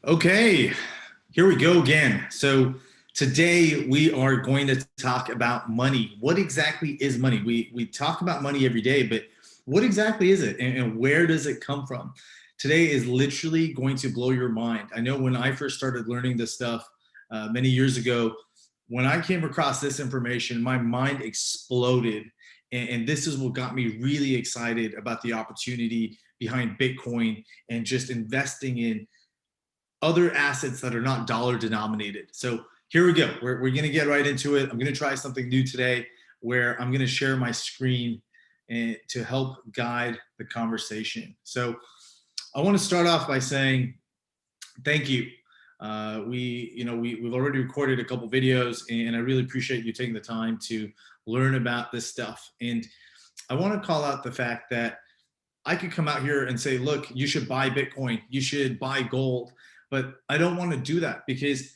Okay, here we go again. So today we are going to talk about money. What exactly is money? We talk about money every day, but what exactly is it and where does it come from? Today is literally going to blow your mind. I know when I first started learning this stuff many years ago, when I came across this information, my mind exploded. And this is what got me really excited about the opportunity behind Bitcoin and just investing in other assets that are not dollar denominated. So here we go. We're going to get right into it. I'm going to try something new today where I'm going to share my screen and to help guide the conversation. So I want to start off by saying thank you. We've already recorded a couple videos, and I really appreciate you taking the time to learn about this stuff. And I want to call out the fact that I could come out here and say, look, you should buy Bitcoin, you should buy gold. But I don't want to do that because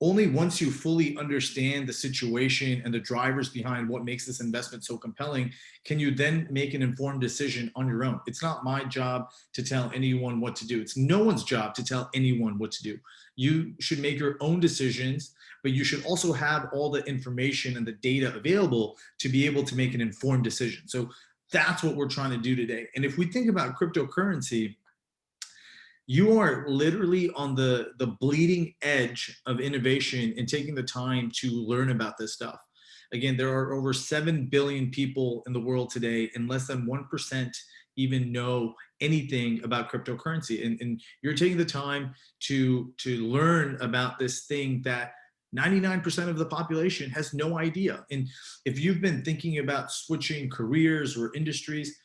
only once you fully understand the situation and the drivers behind what makes this investment so compelling can you then make an informed decision on your own. It's not my job to tell anyone what to do. It's no one's job to tell anyone what to do. You should make your own decisions, but you should also have all the information and the data available to be able to make an informed decision. So that's what we're trying to do today. And if we think about cryptocurrency, you are literally on the bleeding edge of innovation and taking the time to learn about this stuff. Again, there are over 7 billion people in the world today, and less than 1% even know anything about cryptocurrency. And you're taking the time to learn about this thing that 99% of the population has no idea. And if you've been thinking about switching careers or industries,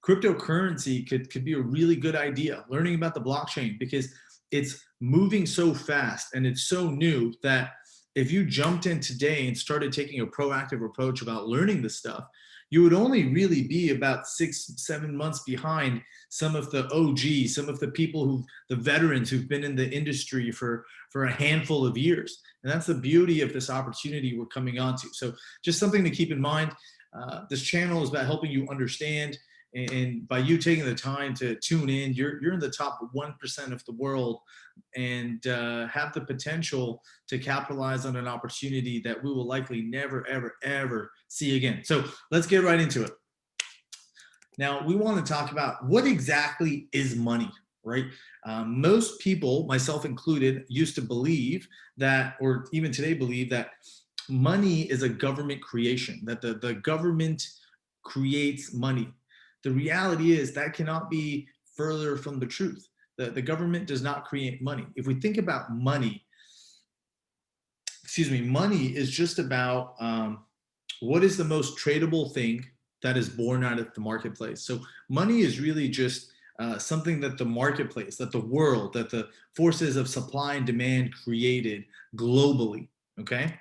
cryptocurrency could be a really good idea. Learning about the blockchain, because it's moving so fast and it's so new that if you jumped in today and started taking a proactive approach about learning this stuff, you would only really be about 6-7 months behind some of the OGs, some of the people the veterans who've been in the industry for a handful of years. And that's the beauty of this opportunity we're coming onto. So just something to keep in mind. This channel is about helping you understand, and by you taking the time to tune in, you're in the top 1% of the world and have the potential to capitalize on an opportunity that we will likely never, ever, ever see again. So let's get right into it. Now, we want to talk about what exactly is money, right? Most people, myself included, used to believe that, or even today believe that money is a government creation, that the government creates money. The reality is that cannot be further from the truth. The government does not create money. If we think about money, money is just about what is the most tradable thing that is born out of the marketplace. So money is really just something that the marketplace, that the world, that the forces of supply and demand created globally, okay?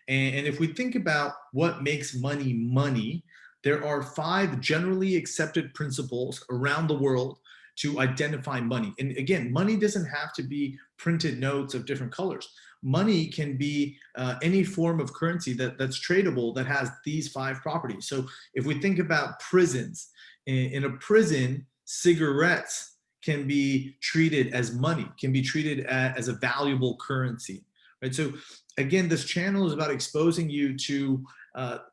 And if we think about what makes money money, there are 5 generally accepted principles around the world to identify money. And again, money doesn't have to be printed notes of different colors. Money can be any form of currency that's tradable that has these 5 properties. So if we think about prisons, in a prison, cigarettes can be treated as money, can be treated as a valuable currency, right? So again, this channel is about exposing you to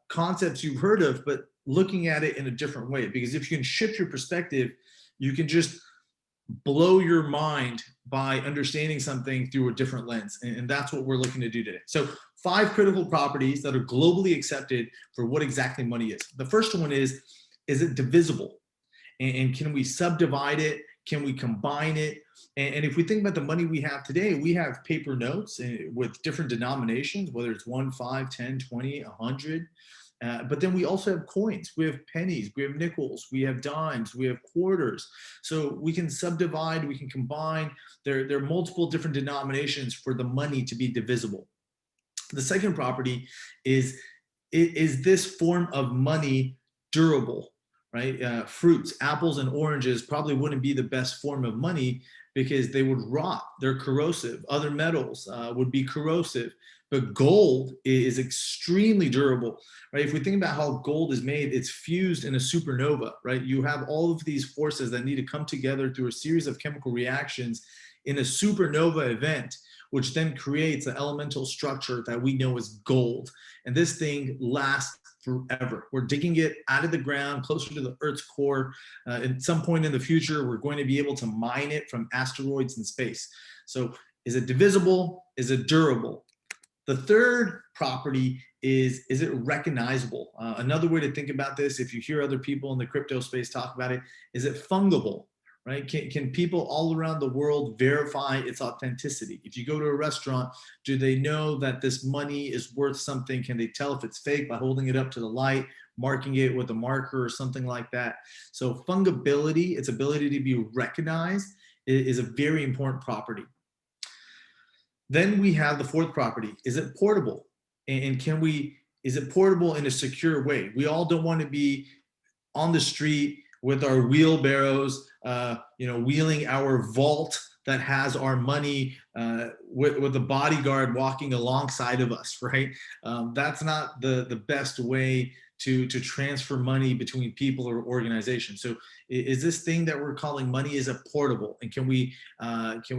concepts you've heard of, but looking at it in a different way. Because if you can shift your perspective, you can just blow your mind by understanding something through a different lens. And that's what we're looking to do today. So 5 critical properties that are globally accepted for what exactly money is. The first one is it divisible? And can we subdivide it? Can we combine it? And if we think about the money we have today, we have paper notes with different denominations, whether it's 1, 5, 10, 20, 100. But then we also have coins. We have pennies, we have nickels, we have dimes, we have quarters. So we can subdivide, we can combine. There are multiple different denominations for the money to be divisible. The second property is this form of money durable, right? Fruits, apples and oranges probably wouldn't be the best form of money because they would rot. They're corrosive. Other metals would be corrosive. But gold is extremely durable, right? If we think about how gold is made, it's fused in a supernova, right? You have all of these forces that need to come together through a series of chemical reactions in a supernova event, which then creates an elemental structure that we know as gold. And this thing lasts forever. We're digging it out of the ground, closer to the Earth's core. At some point in the future, we're going to be able to mine it from asteroids in space. So is it divisible? Is it durable? The third property is it recognizable? Another way to think about this, if you hear other people in the crypto space talk about it, is it fungible? Right? Can people all around the world verify its authenticity? If you go to a restaurant, do they know that this money is worth something? Can they tell if it's fake by holding it up to the light, marking it with a marker or something like that? So fungibility, its ability to be recognized, is a very important property. Then we have the fourth property. Is it portable? And is it portable in a secure way? We all don't want to be on the street with our wheelbarrows, wheeling our vault that has our money with a bodyguard walking alongside of us, right? That's not the best way to transfer money between people or organizations. So is this thing that we're calling money, is it portable? And can we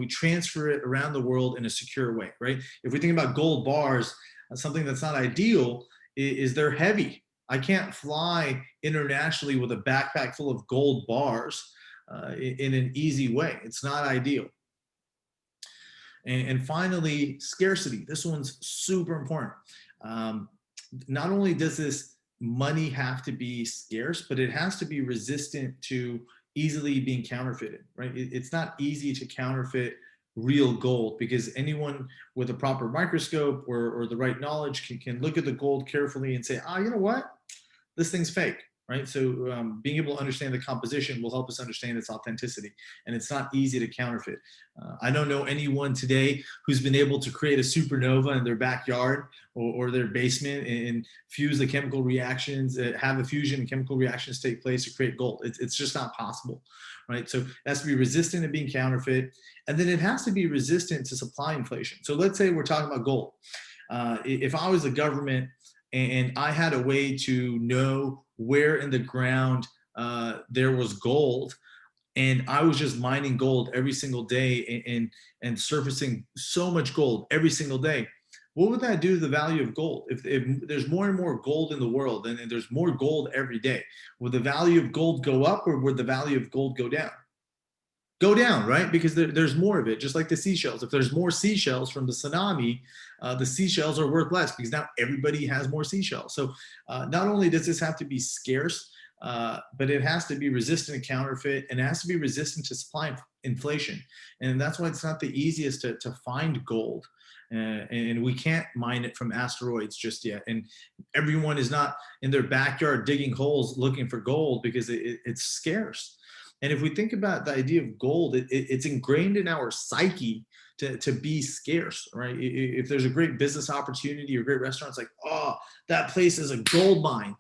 transfer it around the world in a secure way, right? If we think about gold bars, something that's not ideal is they're heavy. I can't fly internationally with a backpack full of gold bars in an easy way. It's not ideal. And finally, scarcity. This one's super important. Not only does this money have to be scarce, but it has to be resistant to easily being counterfeited, right? It's not easy to counterfeit real gold, because anyone with a proper microscope or the right knowledge can look at the gold carefully and say, you know what? This thing's fake, right? So being able to understand the composition will help us understand its authenticity, and it's not easy to counterfeit. I don't know anyone today who's been able to create a supernova in their backyard or their basement and fuse the chemical reactions, have a fusion and chemical reactions take place to create gold. It's just not possible, right? So it has to be resistant to being counterfeit, and then it has to be resistant to supply inflation. So let's say we're talking about gold. If I was the government and I had a way to know where in the ground there was gold, and I was just mining gold every single day and surfacing so much gold every single day, what would that do to the value of gold? If there's more and more gold in the world and there's more gold every day, would the value of gold go up, or would the value of gold go down? Go down, right? Because there's more of it, just like the seashells. If there's more seashells from the tsunami, the seashells are worth less because now everybody has more seashells. So not only does this have to be scarce, but it has to be resistant to counterfeit, and it has to be resistant to supply inflation. And that's why it's not the easiest to find gold. And we can't mine it from asteroids just yet. And everyone is not in their backyard digging holes looking for gold because it's scarce. And if we think about the idea of gold, it's ingrained in our psyche to be scarce, right? If there's a great business opportunity or great restaurant, it's like, oh, that place is a gold mine.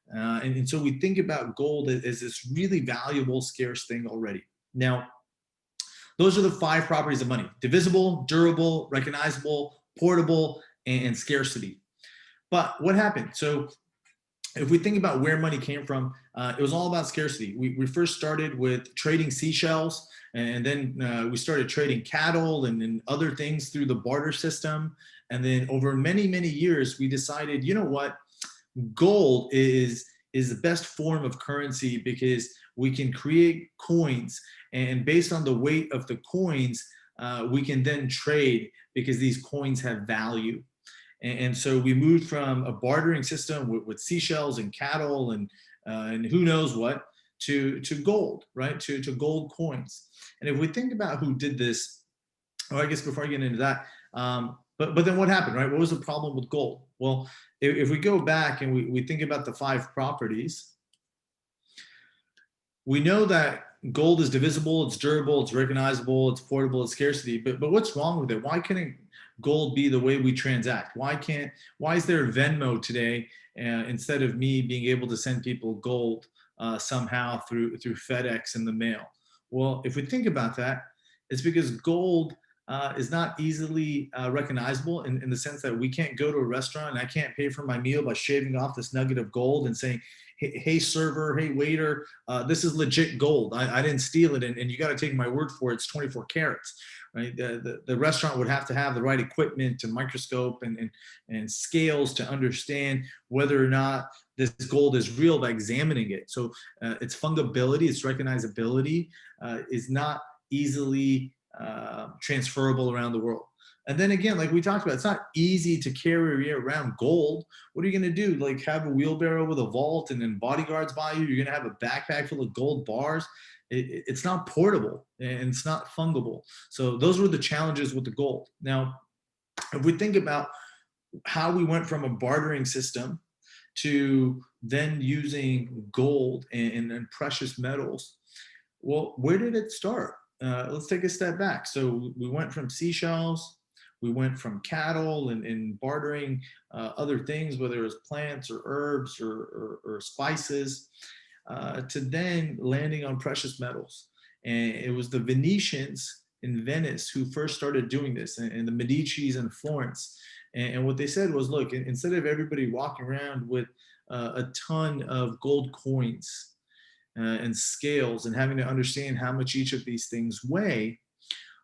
And so we think about gold as this really valuable, scarce thing already. Now, those are the 5 properties of money: divisible, durable, recognizable, portable, and scarcity. But what happened? So if we think about where money came from, it was all about scarcity. We first started with trading seashells, and then we started trading cattle and other things through the barter system. And then over many, many years, we decided, you know what? Gold is the best form of currency because we can create coins, and based on the weight of the coins, we can then trade because these coins have value. And so we moved from a bartering system with seashells and cattle and who knows what to gold, right? To gold coins. And if we think about who did this, or I guess before I get into that, but then what happened, right? What was the problem with gold? Well, if we go back and we think about the 5 properties, we know that gold is divisible, it's durable, it's recognizable, it's portable, it's scarcity. But what's wrong with it? Why couldn't gold be the way we transact? Why is there Venmo today instead of me being able to send people gold somehow through FedEx in the mail? Well, if we think about that, it's because gold is not easily recognizable in the sense that we can't go to a restaurant and I can't pay for my meal by shaving off this nugget of gold and saying hey server, hey waiter, this is legit gold. I didn't steal it, and you got to take my word for it. It's 24 carats. Right? The restaurant would have to have the right equipment and microscope and scales to understand whether or not this gold is real by examining it. So its fungibility, its recognizability is not easily transferable around the world. And then again, like we talked about, it's not easy to carry around gold. What are you going to do? Like have a wheelbarrow with a vault and then bodyguards by you? You're going to have a backpack full of gold bars? It's not portable and it's not fungible. So those were the challenges with the gold. Now, if we think about how we went from a bartering system to then using gold and precious metals, well, where did it start? Let's take a step back. So we went from seashells, we went from cattle and bartering other things, whether it was plants or herbs or spices, to then landing on precious metals. And it was the Venetians in Venice who first started doing this, and the Medicis in Florence. And what they said was, look, instead of everybody walking around with a ton of gold coins and scales and having to understand how much each of these things weigh,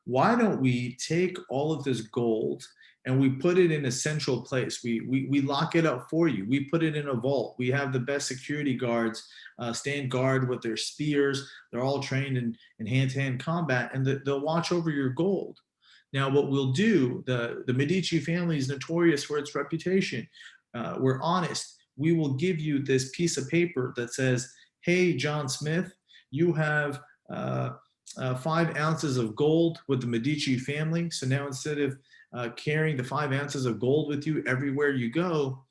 why don't we take all of this gold and we put it in a central place? We lock it up for you. We put it in a vault. We have the best security guards stand guard with their spears. They're all trained in hand-to-hand combat, and they'll watch over your gold. Now, what we'll do, the Medici family is notorious for its reputation. We're honest. We will give you this piece of paper that says, hey, John Smith, you have 5 ounces of gold with the Medici family. So now instead of carrying the 5 ounces of gold with you everywhere you go,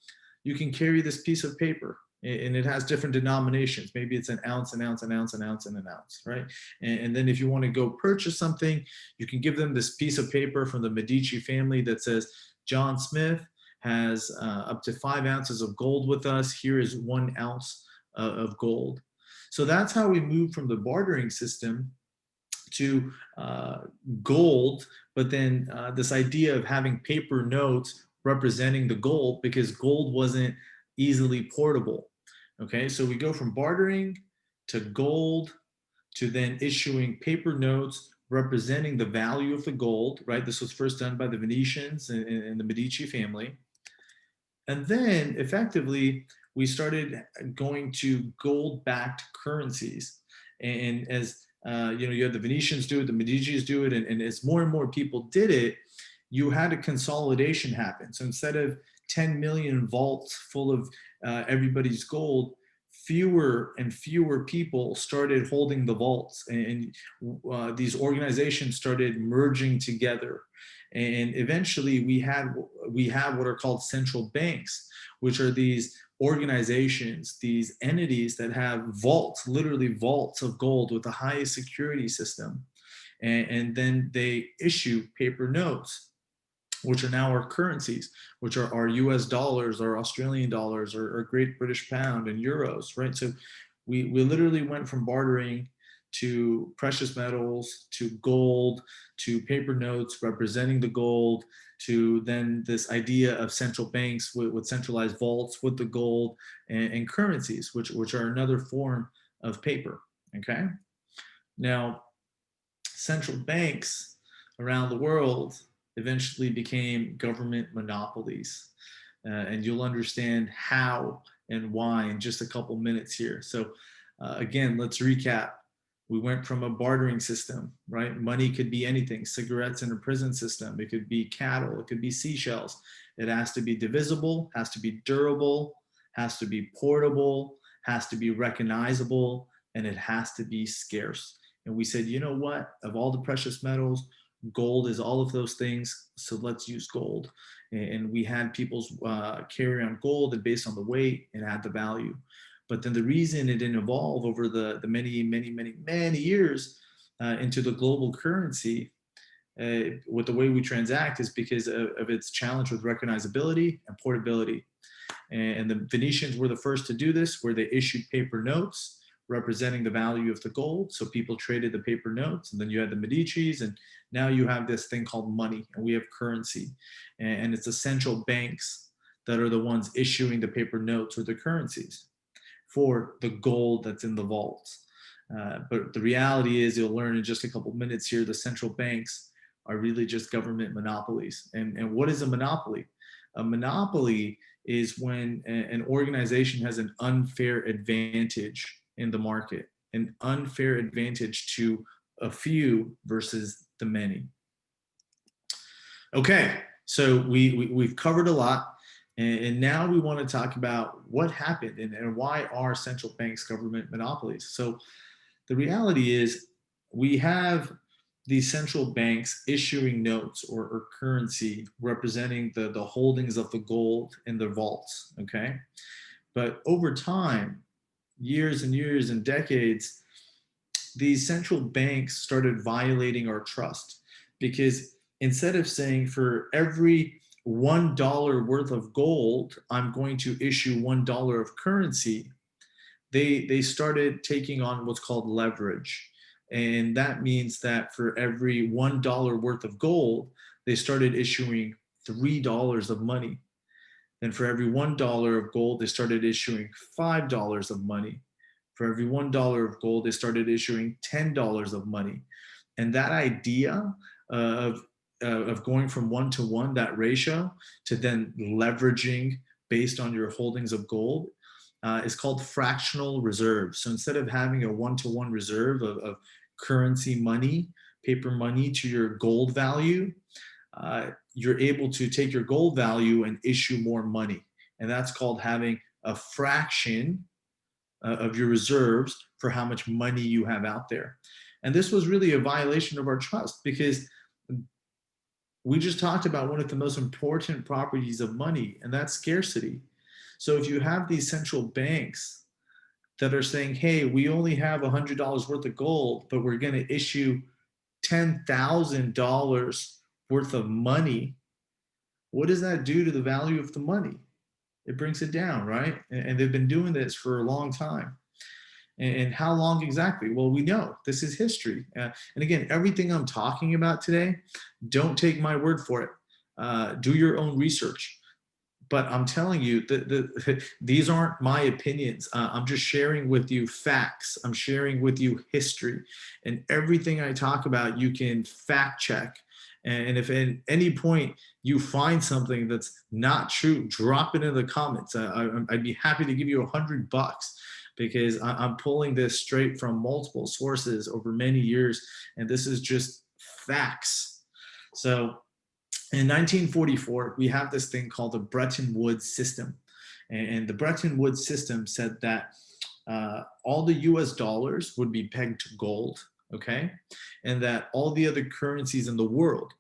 you can carry this piece of paper. And it has different denominations. Maybe it's an ounce, an ounce, an ounce, an ounce, and an ounce, right? And then if you want to go purchase something, you can give them this piece of paper from the Medici family that says, John Smith has up to 5 ounces of gold with us. Here is 1 ounce of gold. So that's how we moved from the bartering system to gold, but then this idea of having paper notes representing the gold, because gold wasn't easily portable. Okay, so we go from bartering to gold to then issuing paper notes representing the value of the gold, right? This was first done by the Venetians and the Medici family. And then effectively, we started going to gold-backed currencies. And as you had the Venetians do it, the Medicis do it, and as more and more people did it, you had a consolidation happen. So instead of 10 million vaults full of everybody's gold, fewer and fewer people started holding the vaults, and these organizations started merging together. And eventually we have what are called central banks, which are these organizations, these entities that have vaults, literally vaults of gold with the highest security system. And then they issue paper notes, which are now our currencies, which are our US dollars, our Australian dollars, or Great British Pound and euros, right? So we literally went from bartering to precious metals, to gold, to paper notes representing the gold, to then this idea of central banks with centralized vaults with the gold and currencies, which are another form of paper, okay? Now, central banks around the world eventually became government monopolies. And you'll understand how and why in just a couple minutes here. So again, let's recap. We went from a bartering system, right? Money could be anything, cigarettes in a prison system. It could be cattle, it could be seashells. It has to be divisible, has to be durable, has to be portable, has to be recognizable, and it has to be scarce. And we said, you know what? Of all the precious metals, gold is all of those things, so let's use gold. And we had people carry on gold, and based on the weight, it had the value. But then the reason it didn't evolve over the many years into the global currency with the way we transact is because of its challenge with recognizability and portability. And the Venetians were the first to do this, where they issued paper notes representing the value of the gold. So people traded the paper notes, and then you had the Medicis, and now you have this thing called money, and we have currency. And it's the central banks that are the ones issuing the paper notes or the currencies. for the gold that's in the vaults. But the reality is, you'll learn in just a couple minutes here, the central banks are really just government monopolies. And what is a monopoly? A monopoly is when an organization has an unfair advantage in the market, an unfair advantage to a few versus the many. Okay, so we've covered a lot, and now we want to talk about what happened and why are central banks government monopolies. So the reality is, we have these central banks issuing notes or currency representing the holdings of the gold in the vaults, okay? But over time, years and years and decades, these central banks started violating our trust, because instead of saying for every $1 worth of gold, I'm going to issue $1 of currency, they started taking on what's called leverage. And that means that for every $1 worth of gold, they started issuing $3 of money. And for every $1 of gold, they started issuing $5 of money. For every $1 of gold, they started issuing $10 of money. And that idea of going from 1 to 1, that ratio, to then leveraging based on your holdings of gold, is called fractional reserve. So instead of having a 1-to-1 reserve of currency money, paper money to your gold value, you're able to take your gold value and issue more money. And that's called having a fraction of your reserves for how much money you have out there. And this was really a violation of our trust, because we just talked about one of the most important properties of money, and that's scarcity. So if you have these central banks that are saying, hey, we only have $100 worth of gold, but we're going to issue $10,000 worth of money, what does that do to the value of the money? It brings it down, right? And they've been doing this for a long time. And how long exactly? Well, we know this is history. And again, everything I'm talking about today, don't take my word for it. Do your own research. But I'm telling you that these aren't my opinions. I'm just sharing with you facts. I'm sharing with you history. And everything I talk about, you can fact check. And if at any point you find something that's not true, drop it in the comments. I'd be happy to give you $100, because I'm pulling this straight from multiple sources over many years. And this is just facts. So in 1944, we have this thing called the Bretton Woods system. And the Bretton Woods system said that all the US dollars would be pegged to gold, okay? And that all the other currencies in the world,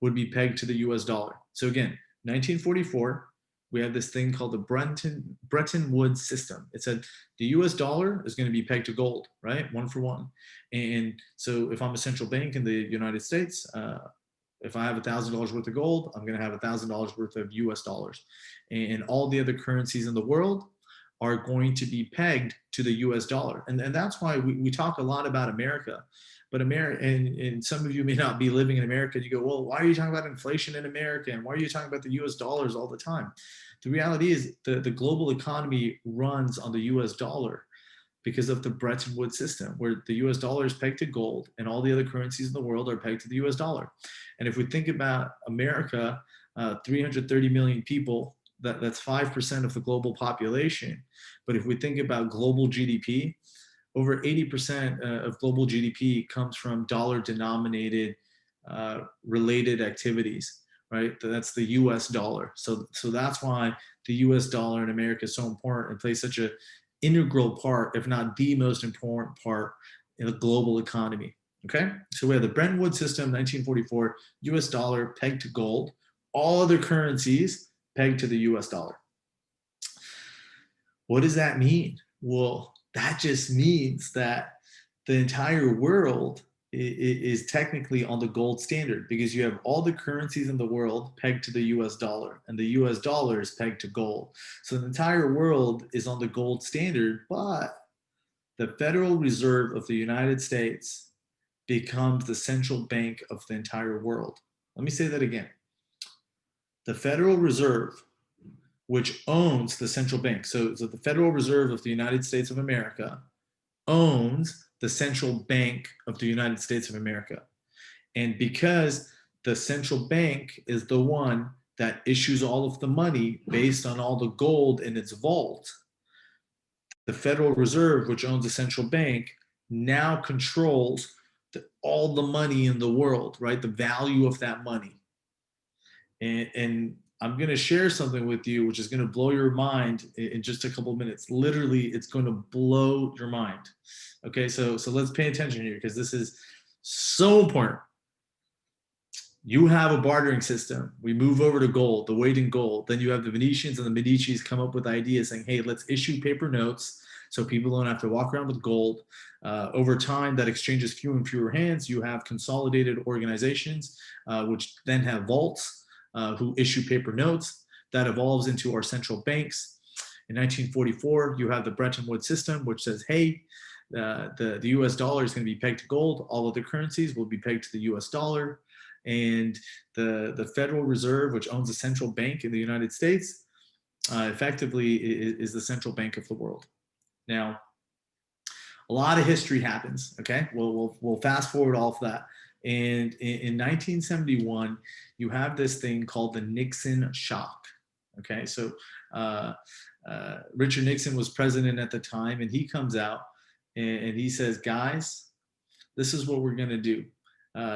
would be pegged to the US dollar. So again, 1944, we have this thing called the Bretton Woods system. It said the US dollar is going to be pegged to gold, right? 1-for-1. And so if I'm a central bank in the United States, if I have $1,000 worth of gold, I'm going to have $1,000 worth of US dollars. And all the other currencies in the world are going to be pegged to the US dollar. And that's why we talk a lot about America. But America, and some of you may not be living in America, and you go, well, why are you talking about inflation in America? And why are you talking about the US dollars all the time? The reality is the global economy runs on the US dollar, because of the Bretton Woods system, where the US dollar is pegged to gold and all the other currencies in the world are pegged to the US dollar. And if we think about America, 330 million people, that's 5% of the global population. But if we think about global GDP, over 80% of global GDP comes from dollar denominated related activities, right? That's the US dollar. So that's why the US dollar in America is so important and plays such a integral part, if not the most important part, in the global economy. Okay, so we have the Bretton Woods system, 1944, US dollar pegged to gold, all other currencies pegged to the US dollar. What does that mean? Well, that just means that the entire world is technically on the gold standard, because you have all the currencies in the world pegged to the US dollar, and the US dollar is pegged to gold. So the entire world is on the gold standard, but the Federal Reserve of the United States becomes the central bank of the entire world. Let me say that again. The Federal Reserve which owns the central bank. So the Federal Reserve of the United States of America owns the central bank of the United States of America. And because the central bank is the one that issues all of the money based on all the gold in its vault, the Federal Reserve, which owns the central bank, now controls all the money in the world, right? The value of that money. And I'm going to share something with you, which is going to blow your mind in just a couple of minutes. Literally, it's going to blow your mind. Okay, so let's pay attention here, because this is so important. You have a bartering system. We move over to gold, the weight in gold. Then you have the Venetians and the Medicis come up with ideas saying, hey, let's issue paper notes so people don't have to walk around with gold. Over time, that exchanges fewer and fewer hands. You have consolidated organizations, which then have vaults, who issue paper notes. That evolves into our central banks. In 1944, you have the Bretton Woods system, which says, hey, the US dollar is going to be pegged to gold. All other currencies will be pegged to the US dollar. And the Federal Reserve, which owns the central bank in the United States, effectively is the central bank of the world. Now, a lot of history happens, okay? We'll fast forward all of that. And in 1971, you have this thing called the Nixon shock, okay? So Richard Nixon was president at the time, and he comes out and he says, guys, this is what we're going to do.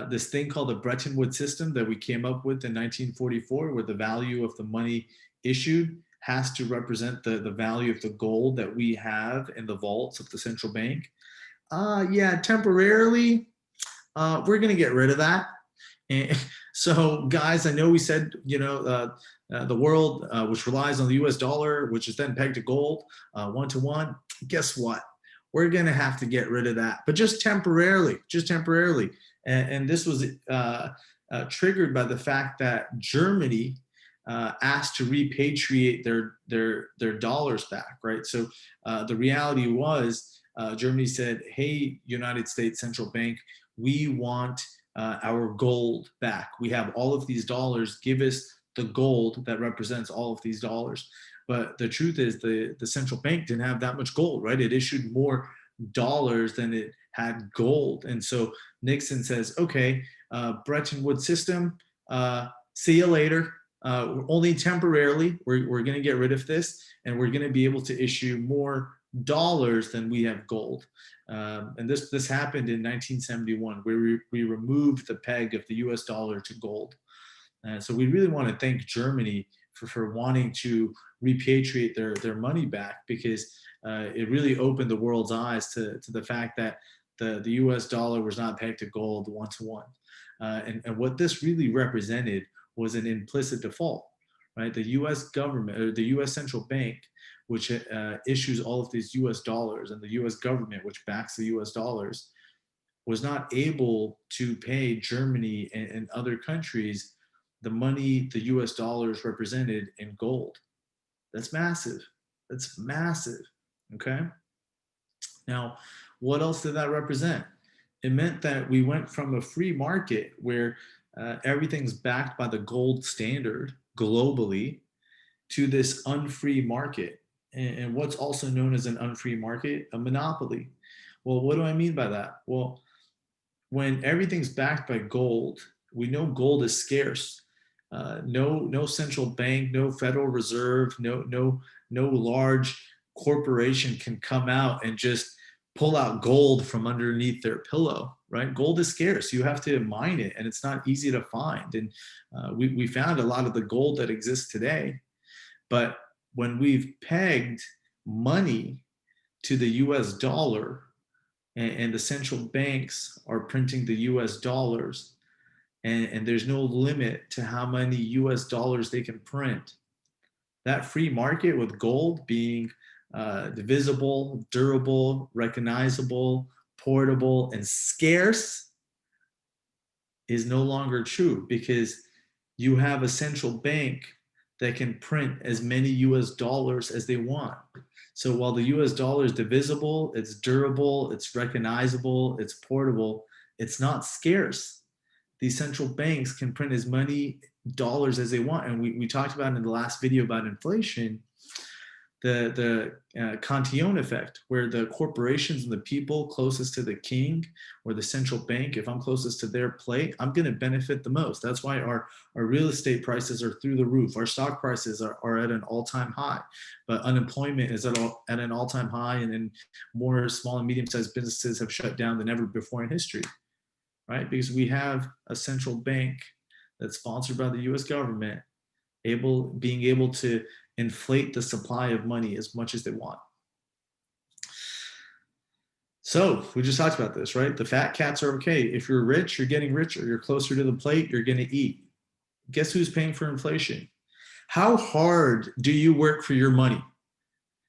This thing called the Bretton Woods system that we came up with in 1944, where the value of the money issued has to represent the value of the gold that we have in the vaults of the central bank. Yeah, temporarily, we're going to get rid of that. And so, guys, I know we said, the world, which relies on the US dollar, which is then pegged to gold, 1-to-1. Guess what? We're going to have to get rid of that, but just temporarily, And this was triggered by the fact that Germany asked to repatriate their dollars back, right? So the reality was Germany said, hey, United States Central Bank, we want our gold back. We have all of these dollars. Give us the gold that represents all of these dollars. But the truth is the central bank didn't have that much gold, right? It issued more dollars than it had gold. And so Nixon says, okay, Bretton Woods system, see you later. Only temporarily, we're going to get rid of this, and we're going to be able to issue more dollars than we have gold. And this happened in 1971, where we removed the peg of the US dollar to gold. So we really want to thank Germany for wanting to repatriate their money back, because it really opened the world's eyes to the fact that the US dollar was not pegged to gold 1-to-1. And what this really represented was an implicit default, right? The US government, or the US central bank, which issues all of these US dollars, and the US government, which backs the US dollars, was not able to pay Germany and other countries the money the US dollars represented in gold. That's massive. That's massive, okay? Now, what else did that represent? It meant that we went from a free market where everything's backed by the gold standard globally to this unfree market. And what's also known as an unfree market? A monopoly. Well, what do I mean by that? Well, when everything's backed by gold, we know gold is scarce. No central bank, no Federal Reserve, no large corporation can come out and just pull out gold from underneath their pillow, right? Gold is scarce. You have to mine it, and it's not easy to find. And we found a lot of the gold that exists today. But when we've pegged money to the US dollar, and the central banks are printing the US dollars, and there's no limit to how many US dollars they can print, that free market with gold being divisible, durable, recognizable, portable, and scarce is no longer true, because you have a central bank that can print as many US dollars as they want. So while the US dollar is divisible, it's durable, it's recognizable, it's portable, it's not scarce. these central banks can print as many dollars as they want. And we talked about in the last video about inflation, the Cantillon effect, where the corporations and the people closest to the king or the central bank, if I'm closest to their plate, I'm going to benefit the most. That's why our real estate prices are through the roof. Our stock prices are at an all-time high, but unemployment is at an all-time high, and then more small and medium-sized businesses have shut down than ever before in history, right? Because we have a central bank that's sponsored by the US government being able to inflate the supply of money as much as they want. So we just talked about this, right? The fat cats are okay. If you're rich, you're getting richer. You're closer to the plate, you're going to eat. Guess who's paying for inflation? How hard do you work for your money?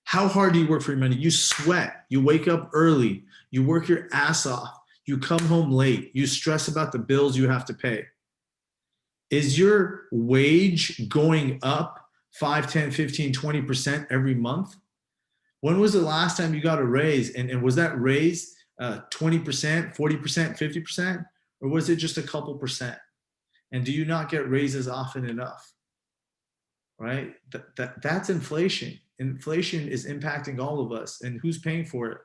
How hard do you work for your money? You sweat. You wake up early. You work your ass off. You come home late. You stress about the bills you have to pay. Is your wage going up 5, 10, 15, 20% every month? When was the last time you got a raise? And was that raise 20%, 40%, 50%? Or was it just a couple percent? And do you not get raises often enough? Right? That's inflation. Inflation is impacting all of us. And who's paying for it?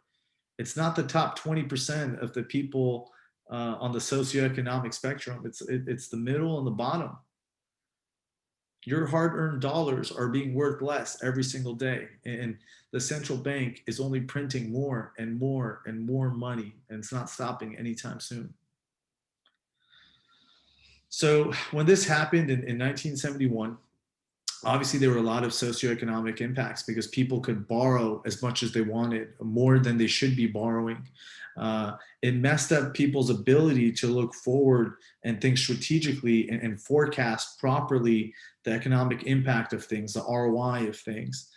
It's not the top 20% of the people on the socioeconomic spectrum. It's the middle and the bottom. Your hard-earned dollars are being worth less every single day. And the central bank is only printing more and more and more money, and it's not stopping anytime soon. So when this happened in 1971, obviously there were a lot of socioeconomic impacts because people could borrow as much as they wanted, more than they should be borrowing. It messed up people's ability to look forward and think strategically and forecast properly the economic impact of things, the ROI of things.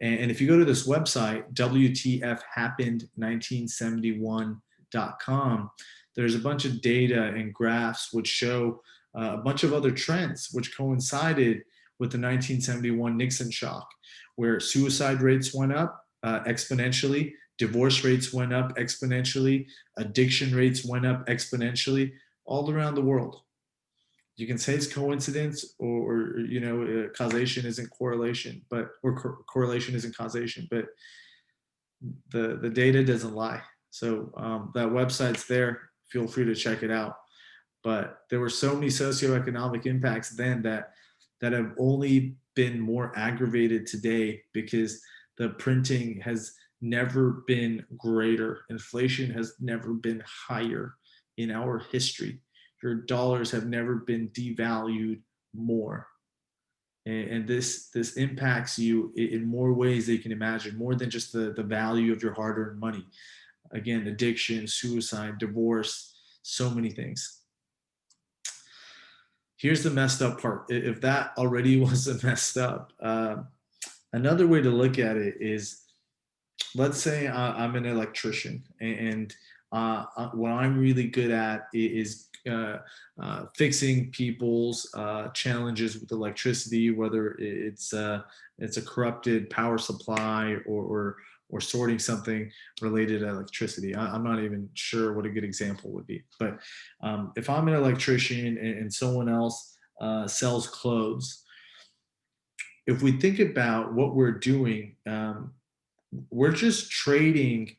And if you go to this website, WTFhappened1971.com, there's a bunch of data and graphs which show a bunch of other trends which coincided with the 1971 Nixon shock, where suicide rates went up exponentially, divorce rates went up exponentially, addiction rates went up exponentially all around the world. You can say it's coincidence, or you know, causation isn't correlation, or correlation isn't causation, but the data doesn't lie. So that website's there. Feel free to check it out. But there were so many socioeconomic impacts then that have only been more aggravated today because the printing has never been greater. Inflation has never been higher in our history. Your dollars have never been devalued more. And this impacts you in more ways than you can imagine, more than just the value of your hard-earned money. Again, addiction, suicide, divorce, so many things. Here's the messed up part. If that already wasn't messed up, another way to look at it is, let's say I'm an electrician, and what I'm really good at is fixing people's challenges with electricity, whether it's a corrupted power supply or sorting something related to electricity. I'm not even sure what a good example would be. But if I'm an electrician and someone else sells clothes, if we think about what we're doing, we're just trading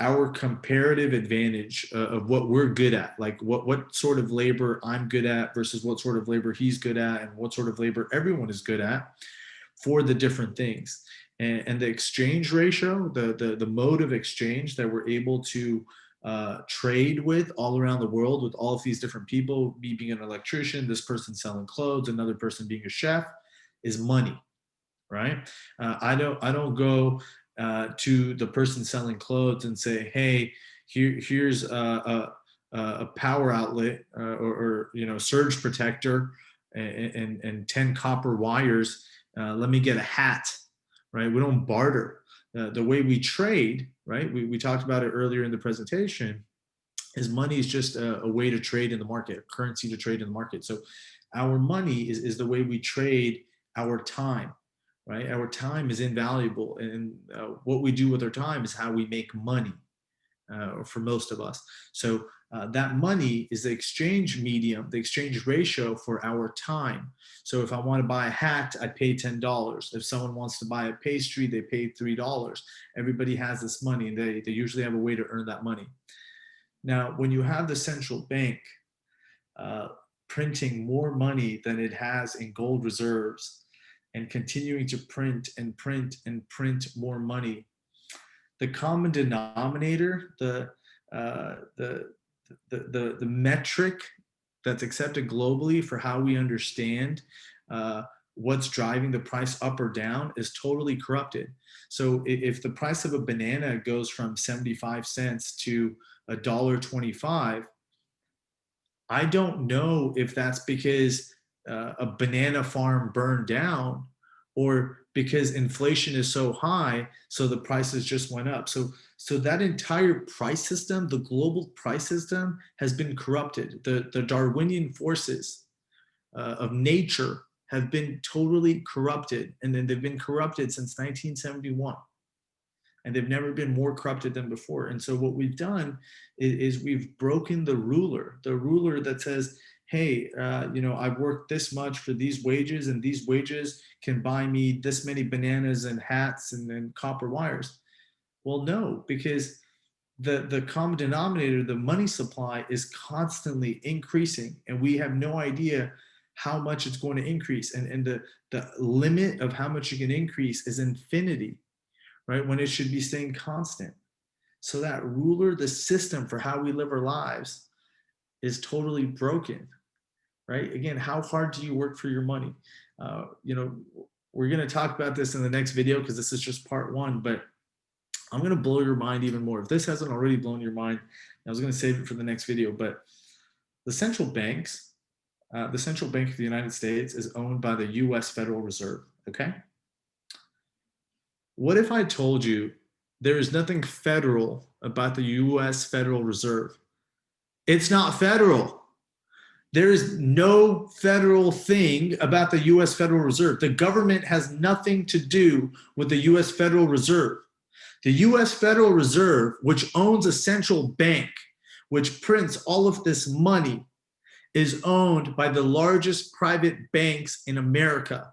our comparative advantage of what we're good at, like what sort of labor I'm good at versus what sort of labor he's good at, and what sort of labor everyone is good at for the different things. And the exchange ratio, the mode of exchange that we're able to trade with all around the world, with all of these different people, me being an electrician, this person selling clothes, another person being a chef, is money, right? I don't go to the person selling clothes and say, hey, here's a power outlet or you know, surge protector and 10 copper wires. Let me get a hat. Right? We don't barter. The way we trade, right? We talked about it earlier in the presentation, is money is just a way to trade in the market, a currency to trade in the market. So our money is the way we trade our time, right? Our time is invaluable. And what we do with our time is how we make money for most of us. So That money is the exchange medium, the exchange ratio for our time. So if I want to buy a hat, I pay $10. If someone wants to buy a pastry, they pay $3. Everybody has this money, and they usually have a way to earn that money. Now, when you have the central bank uh, printing more money than it has in gold reserves and continuing to print and print and print more money, the common denominator, the metric that's accepted globally for how we understand what's driving the price up or down is totally corrupted. So if the price of a banana goes from 75 cents to $1.25, I don't know if that's because a banana farm burned down or because inflation is so high, so the prices just went up. So that entire price system, the global price system, has been corrupted. The Darwinian forces of nature have been totally corrupted, and then they've been corrupted since 1971. And they've never been more corrupted than before. And so what we've done is we've broken the ruler that says, hey, I've worked this much for these wages, and these wages can buy me this many bananas and hats and copper wires. Well, no, because the common denominator, the money supply, is constantly increasing, and we have no idea how much it's going to increase. And the limit of how much you can increase is infinity, right? When it should be staying constant. So that ruler, the system for how we live our lives, is totally broken, right? Again, how hard do you work for your money? We're going to talk about this in the next video because this is just part one, but I'm going to blow your mind even more. If this hasn't already blown your mind, I was going to save it for the next video, but the central banks, the Central Bank of the United States is owned by the US Federal Reserve, okay? What if I told you there is nothing federal about the US Federal Reserve? It's not federal. There is no federal thing about the US Federal Reserve. The government has nothing to do with the US Federal Reserve. The US Federal Reserve, which owns a central bank, which prints all of this money, is owned by the largest private banks in America.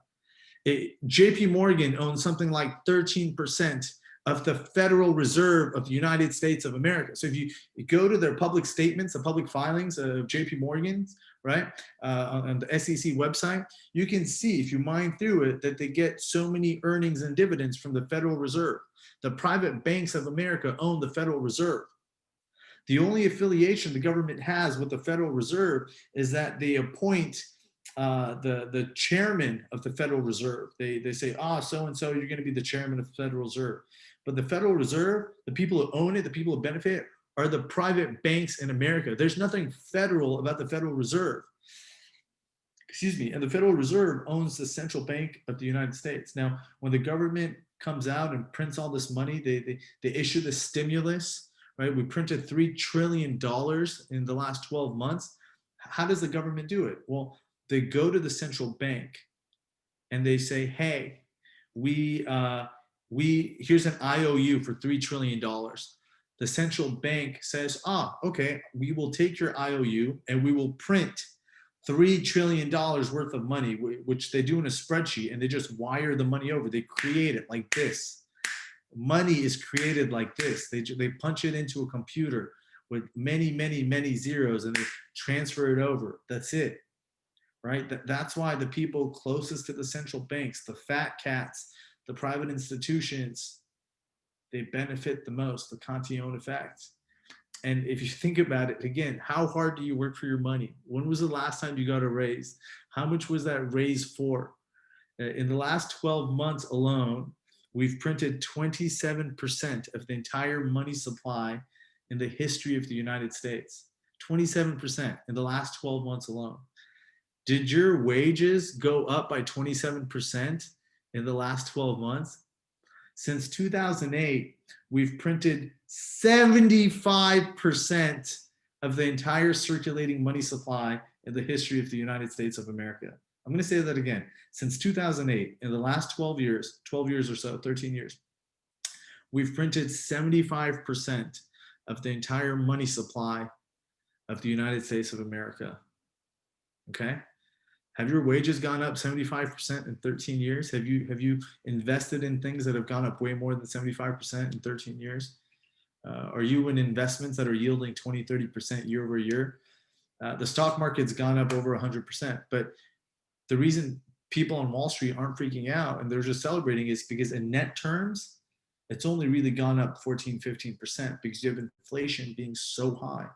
JP Morgan owns something like 13% of the Federal Reserve of the United States of America. So if you go to their public statements, the public filings of JP Morgan's, right, on the SEC website, you can see, if you mine through it, that they get so many earnings and dividends from the Federal Reserve. The private banks of America own the Federal Reserve. The only affiliation the government has with the Federal Reserve is that they appoint the chairman of the Federal Reserve. They say, so-and-so, you're going to be the chairman of the Federal Reserve. But the Federal Reserve, the people who own it, the people who benefit, are the private banks in America. There's nothing federal about the Federal Reserve. Excuse me. And the Federal Reserve owns the Central Bank of the United States. Now, when the government comes out and prints all this money, they issue the stimulus, right? We printed $3 trillion in the last 12 months. How does the government do it? Well, they go to the central bank and they say, hey, here's an IOU for $3 trillion. The central bank says, okay, we will take your IOU and we will print $3 trillion worth of money, which they do in a spreadsheet, and they just wire the money over. They create it like this. Money is created like this. They punch it into a computer with many, many, many zeros, and they transfer it over. That's it, right? That's why the people closest to the central banks, the fat cats, the private institutions, they benefit the most, the Cantillon effect. And if you think about it, again, how hard do you work for your money? When was the last time you got a raise? How much was that raise for? In the last 12 months alone, we've printed 27% of the entire money supply in the history of the United States. 27% in the last 12 months alone. Did your wages go up by 27% in the last 12 months? Since 2008, we've printed 75% of the entire circulating money supply in the history of the United States of America. I'm going to say that again. Since 2008, in the last 12 years or so, 13 years, we've printed 75% of the entire money supply of the United States of America. Okay? Have your wages gone up 75% in 13 years? Have you invested in things that have gone up way more than 75% in 13 years? Are you in investments that are yielding 20, 30% year over year? The stock market's gone up over 100%. But the reason people on Wall Street aren't freaking out and they're just celebrating is because in net terms, it's only really gone up 14, 15% because you have inflation being so high.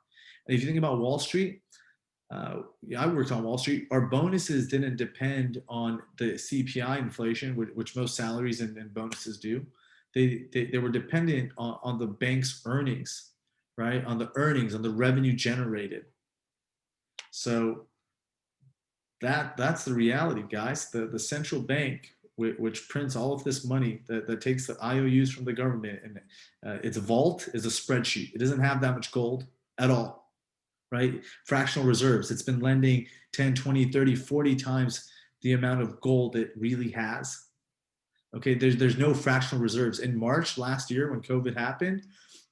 And if you think about Wall Street, yeah, I worked on Wall Street. Our bonuses didn't depend on the CPI inflation, which most salaries and bonuses do. They were dependent on the bank's earnings, right? On the earnings, on the revenue generated. So that's the reality, guys. The central bank, which prints all of this money, that takes the IOUs from the government, and its vault is a spreadsheet. It doesn't have that much gold at all, right? Fractional reserves. It's been lending 10, 20, 30, 40 times the amount of gold it really has. Okay, there's no fractional reserves. In March last year, when COVID happened,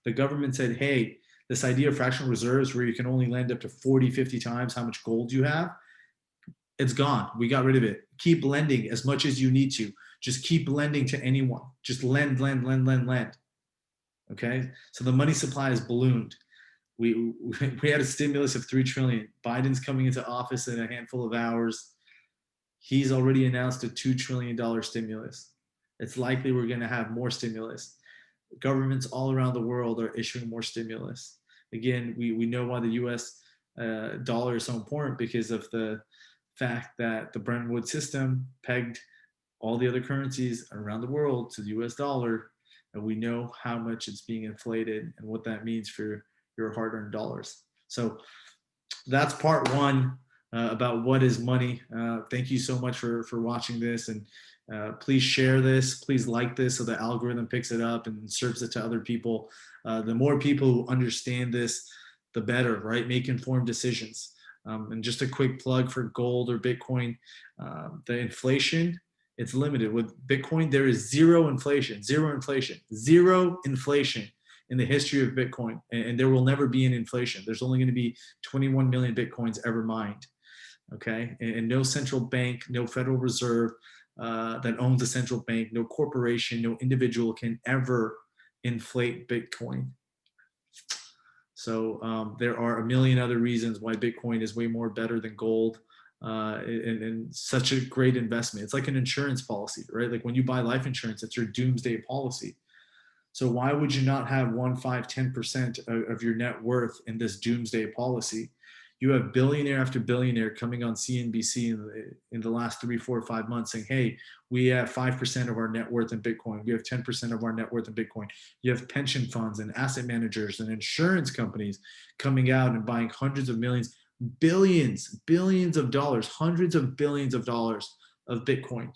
the government said, hey, this idea of fractional reserves where you can only lend up to 40, 50 times how much gold you have, it's gone. We got rid of it. Keep lending as much as you need to. Just keep lending to anyone. Just lend, lend, lend, lend, lend. Okay, so the money supply is ballooned. We had a stimulus of $3 trillion. Biden's coming into office in a handful of hours. He's already announced a $2 trillion stimulus. It's likely we're going to have more stimulus. Governments all around the world are issuing more stimulus. Again, we know why the US dollar is so important because of the fact that the Bretton Woods system pegged all the other currencies around the world to the US dollar. And we know how much it's being inflated and what that means for your hard-earned dollars. So that's part one about what is money. Thank you so much for watching this, and please share this. Please like this so the algorithm picks it up and serves it to other people. The more people who understand this, the better, right? Make informed decisions. And just a quick plug for gold or Bitcoin, the inflation, it's limited. With Bitcoin, there is zero inflation in the history of Bitcoin, and there will never be an inflation. There's only going to be 21 million Bitcoins ever mined, okay? And no central bank, no Federal Reserve that owns a central bank, no corporation, no individual can ever inflate Bitcoin. So there are a million other reasons why Bitcoin is way more better than gold, and such a great investment. It's like an insurance policy, right? Like when you buy life insurance, it's your doomsday policy. So why would you not have 1, 5, 10% of your net worth in this doomsday policy? You have billionaire after billionaire coming on CNBC in the last 3, 4, 5 months saying, hey, we have 5% of our net worth in Bitcoin. We have 10% of our net worth in Bitcoin. You have pension funds and asset managers and insurance companies coming out and buying hundreds of millions, billions of dollars, hundreds of billions of dollars of Bitcoin.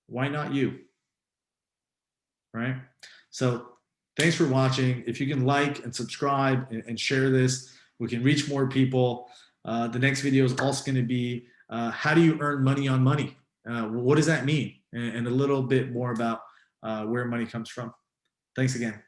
Why not you? Right? So thanks for watching. If you can like and subscribe and share this, we can reach more people. The next video is also going to be how do you earn money on money? What does that mean? And a little bit more about where money comes from. Thanks again.